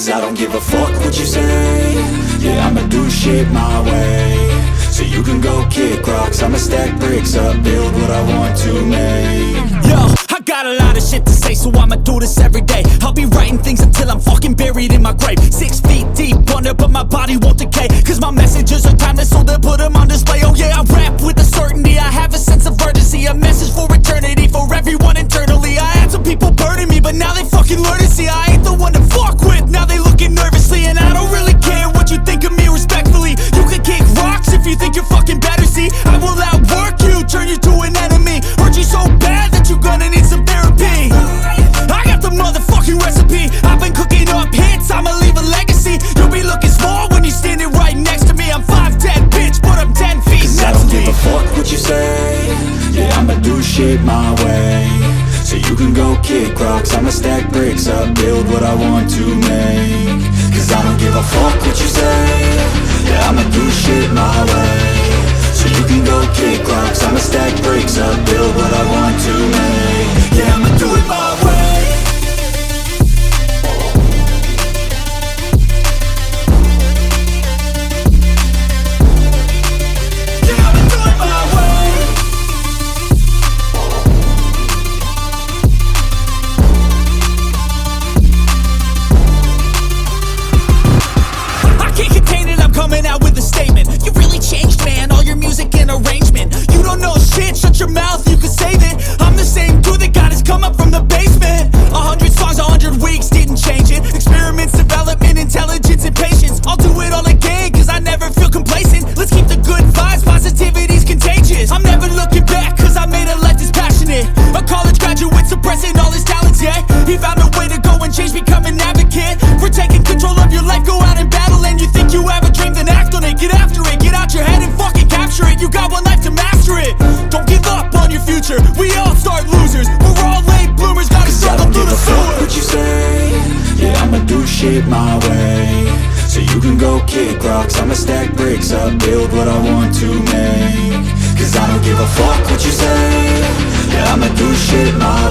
Cause I don't give a fuck what you say. Yeah, I'ma do shit my way. So you can go kick rocks, I'ma stack bricks up, build what I want to make. Yo, I got a lot of shit to say, so I'ma do this every day. I'll be writing things until I'm fucking buried in my grave. 6 feet deep under, but my body won't decay. Cause my messages are timeless, so they'll put them on display. Oh yeah, I rap with a certainty, I have a sense of urgency. A message for eternity, for everyone internally. I had some people burning me, but now they fucking learn to see I ain't the one to fuck with, now they looking nervously. And I don't really care what you think of me, respectfully. You can kick rocks if you think you're fucking better, see. I will outwork you, turn you to an enemy. Hurt you so bad that you're gonna need some therapy. I got the motherfucking recipe, I've been cooking up hits, I'ma leave a legacy. You'll be looking small when you're standing right next to me. I'm 5'10", bitch, but I'm 10 feet. Cause I don't give a fuck what you say. Yeah, I'ma do shit my way. So you can go kick rocks, I'ma stack bricks up, build what I want to make. Cause I don't give a fuck what you say. Yeah, I'ma do shit my way. So you can go kick rocks, I'ma stack bricks up, build what I want to make. Yeah, I'ma do it my way. Coming out with a statement. You really changed, man, all your music and arrangement. You don't know shit, shut your mouth, you can save it. I'm the same dude that got his come up from the basement. 100 songs, 100 weeks, didn't change it. Experiments, development, intelligence, and patience. I'll do it all again, cause I never feel complacent. Let's keep the good vibes, positivity's contagious. I'm never looking back, cause I made a life that's passionate. A college graduate suppressing all his talents, yeah. He found a way to go and change, become an advocate. For taking control of your life, go out and battle. And you think you have a dream, then act on it. Get after it, get out your head and fucking capture it. You got one life to master it. Don't give up on your future, we all start losers. We're all late bloomers, gotta struggle through the sewer. Fuck what you say. Yeah, I'ma do shit my way. So you can go kick rocks, I'ma stack bricks up, build what I want to make. Cause I don't give a fuck what you say. Yeah, I'ma do shit my